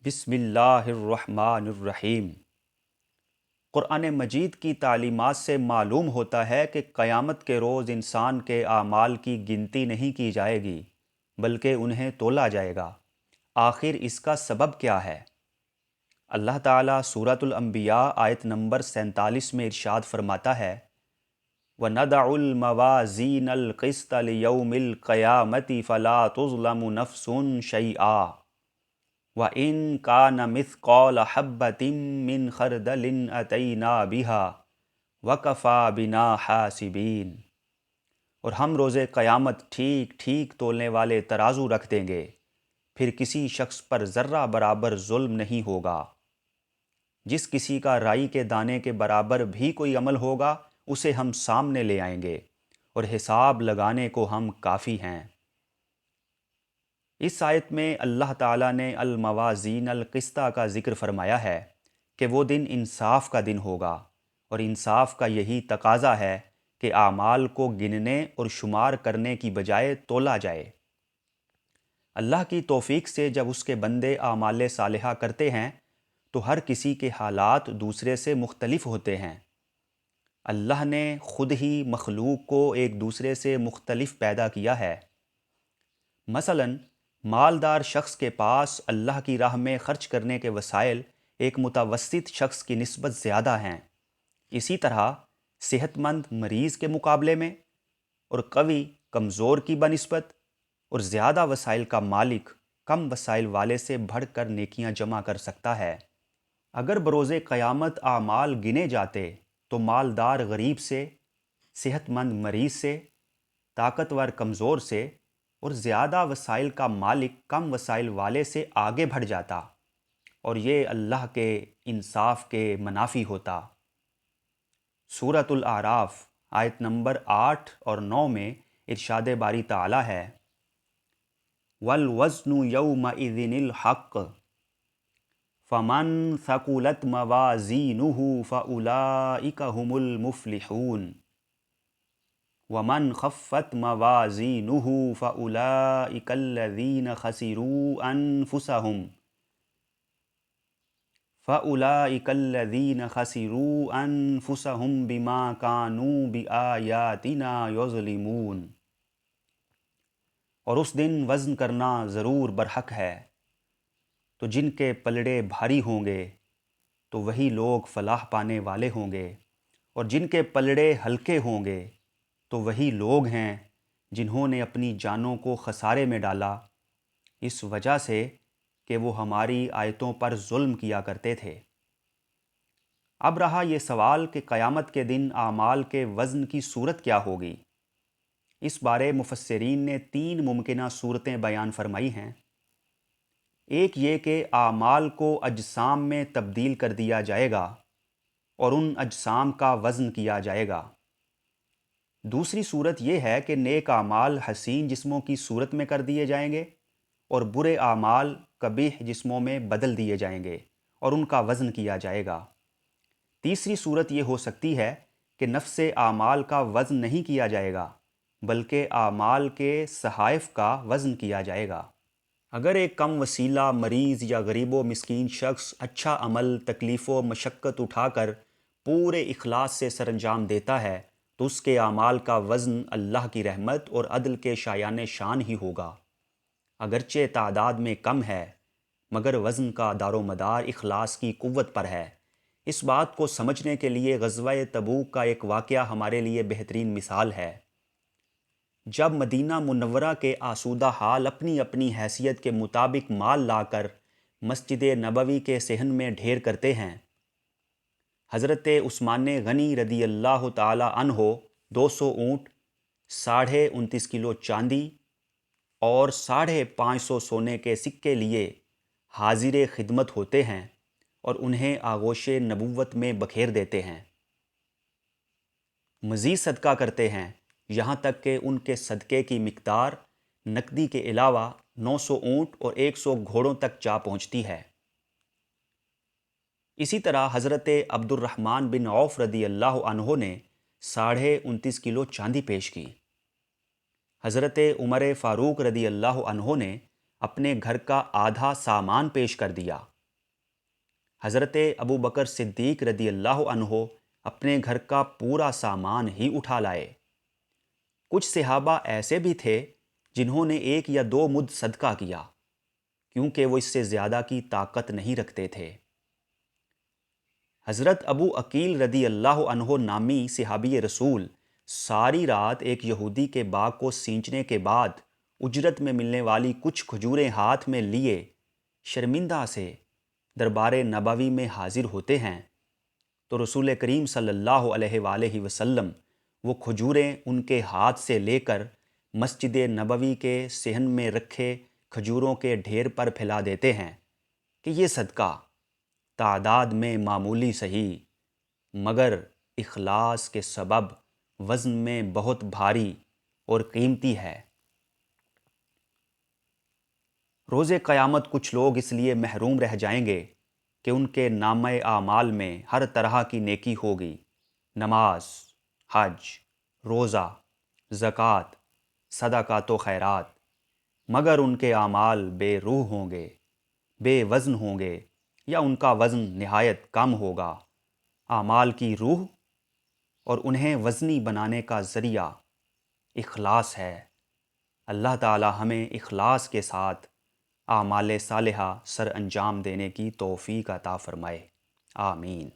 بسم اللہ الرحمن الرحیم۔ قرآن مجید کی تعلیمات سے معلوم ہوتا ہے کہ قیامت کے روز انسان کے اعمال کی گنتی نہیں کی جائے گی بلکہ انہیں تولا جائے گا۔ آخر اس کا سبب کیا ہے؟ اللہ تعالیٰ سورۃ الانبیاء آیت نمبر 47 میں ارشاد فرماتا ہے وَنَضَعُ الْمَوَازِينَ الْقِسْطَ لِيَوْمِ الْقِيَامَةِ فَلَا تُظْلَمُ نَفْسٌ شَيْئًا وَإِن كَانَ مِثْقَالَ حَبَّةٍ مِّنْ خَرْدَلٍ أَتَيْنَا بِهَا وَكَفَى بِنَا حَاسِبِينَ۔ اور ہم روز قیامت ٹھیک ٹھیک تولنے والے ترازو رکھ دیں گے، پھر کسی شخص پر ذرہ برابر ظلم نہیں ہوگا۔ جس کسی کا رائی کے دانے کے برابر بھی کوئی عمل ہوگا اسے ہم سامنے لے آئیں گے اور حساب لگانے کو ہم کافی ہیں۔ اس آیت میں اللہ تعالیٰ نے الموازین القسطہ کا ذکر فرمایا ہے کہ وہ دن انصاف کا دن ہوگا، اور انصاف کا یہی تقاضا ہے کہ اعمال کو گننے اور شمار کرنے کی بجائے تولا جائے۔ اللہ کی توفیق سے جب اس کے بندے اعمال صالحہ کرتے ہیں تو ہر کسی کے حالات دوسرے سے مختلف ہوتے ہیں۔ اللہ نے خود ہی مخلوق کو ایک دوسرے سے مختلف پیدا کیا ہے۔ مثلاً مالدار شخص کے پاس اللہ کی راہ میں خرچ کرنے کے وسائل ایک متوسط شخص کی نسبت زیادہ ہیں۔ اسی طرح صحت مند مریض کے مقابلے میں، اور قوی کمزور کی بنسبت، اور زیادہ وسائل کا مالک کم وسائل والے سے بڑھ کر نیکیاں جمع کر سکتا ہے۔ اگر بروز قیامت اعمال گنے جاتے تو مالدار غریب سے، صحت مند مریض سے، طاقتور کمزور سے، اور زیادہ وسائل کا مالک کم وسائل والے سے آگے بڑھ جاتا، اور یہ اللہ کے انصاف کے منافی ہوتا۔ سورۃ الاعراف آیت نمبر 8 اور 9 میں ارشاد باری تعالیٰ ہے وَالْوَزْنُ يَوْمَئِذٍ الْحَقُّ فَمَنْ ثَقُلَتْ مَوَازِينُهُ فَأُولَئِكَ هُمُ الْمُفْلِحُونَ وَمَنْ خَفَّتْ مَوَازِينُهُ فَأُولَئِكَ الَّذِينَ خَسِرُوا أَنفُسَهُمْ بِمَا كَانُوا بِآيَاتِنَا يَظْلِمُونَ۔ اور اس دن وزن کرنا ضرور برحق ہے، تو جن کے پلڑے بھاری ہوں گے تو وہی لوگ فلاح پانے والے ہوں گے، اور جن کے پلڑے ہلکے ہوں گے تو وہی لوگ ہیں جنہوں نے اپنی جانوں کو خسارے میں ڈالا اس وجہ سے کہ وہ ہماری آیتوں پر ظلم کیا کرتے تھے۔ اب رہا یہ سوال کہ قیامت کے دن اعمال کے وزن کی صورت کیا ہوگی۔ اس بارے مفسرین نے 3 ممکنہ صورتیں بیان فرمائی ہیں۔ ایک یہ کہ اعمال کو اجسام میں تبدیل کر دیا جائے گا اور ان اجسام کا وزن کیا جائے گا۔ دوسری صورت یہ ہے کہ نیک اعمال حسین جسموں کی صورت میں کر دیے جائیں گے اور برے اعمال قبیح جسموں میں بدل دیے جائیں گے اور ان کا وزن کیا جائے گا۔ تیسری صورت یہ ہو سکتی ہے کہ نفس اعمال کا وزن نہیں کیا جائے گا بلکہ اعمال کے صحائف کا وزن کیا جائے گا۔ اگر ایک کم وسیلہ مریض یا غریب و مسکین شخص اچھا عمل تکلیف و مشقت اٹھا کر پورے اخلاص سے سر انجام دیتا ہے تو اس کے اعمال کا وزن اللہ کی رحمت اور عدل کے شایان شان ہی ہوگا۔ اگرچہ تعداد میں کم ہے مگر وزن کا دار و مدار اخلاص کی قوت پر ہے۔ اس بات کو سمجھنے کے لیے غزوہ تبوک کا ایک واقعہ ہمارے لیے بہترین مثال ہے۔ جب مدینہ منورہ کے آسودہ حال اپنی اپنی حیثیت کے مطابق مال لا کر مسجد نبوی کے صحن میں ڈھیر کرتے ہیں، حضرت عثمان غنی رضی اللہ تعالی عنہ 200 اونٹ، 29.5 کلو چاندی اور 550 سونے کے سکے لیے حاضر خدمت ہوتے ہیں اور انہیں آغوش نبوت میں بکھیر دیتے ہیں۔ مزید صدقہ کرتے ہیں یہاں تک کہ ان کے صدقے کی مقدار نقدی کے علاوہ 900 اونٹ اور 100 گھوڑوں تک جا پہنچتی ہے۔ اسی طرح حضرت عبد الرحمن بن عوف رضی اللہ عنہ نے 29.5 کلو چاندی پیش کی۔ حضرت عمر فاروق رضی اللہ عنہ نے اپنے گھر کا آدھا سامان پیش کر دیا۔ حضرت ابو بکر صدیق رضی اللہ عنہ اپنے گھر کا پورا سامان ہی اٹھا لائے۔ کچھ صحابہ ایسے بھی تھے جنہوں نے 1 یا 2 مد صدقہ کیا، کیونکہ وہ اس سے زیادہ کی طاقت نہیں رکھتے تھے۔ حضرت ابو عقیل رضی اللہ عنہ نامی صحابی رسول ساری رات ایک یہودی کے باغ کو سینچنے کے بعد اجرت میں ملنے والی کچھ کھجوریں ہاتھ میں لیے شرمندہ سے دربار نبوی میں حاضر ہوتے ہیں، تو رسول کریم صلی اللہ علیہ وآلہ وسلم وہ کھجوریں ان کے ہاتھ سے لے کر مسجد نبوی کے صحن میں رکھے کھجوروں کے ڈھیر پر پھیلا دیتے ہیں کہ یہ صدقہ تعداد میں معمولی صحیح مگر اخلاص کے سبب وزن میں بہت بھاری اور قیمتی ہے۔ روز قیامت کچھ لوگ اس لیے محروم رہ جائیں گے کہ ان کے نامہ اعمال میں ہر طرح کی نیکی ہوگی، نماز، حج، روزہ، زکوٰۃ، صدقات و خیرات، مگر ان کے اعمال بے روح ہوں گے، بے وزن ہوں گے، یا ان کا وزن نہایت کم ہوگا۔ اعمال کی روح اور انہیں وزنی بنانے کا ذریعہ اخلاص ہے۔ اللہ تعالی ہمیں اخلاص کے ساتھ اعمال صالحہ سر انجام دینے کی توفیق عطا فرمائے، آمین۔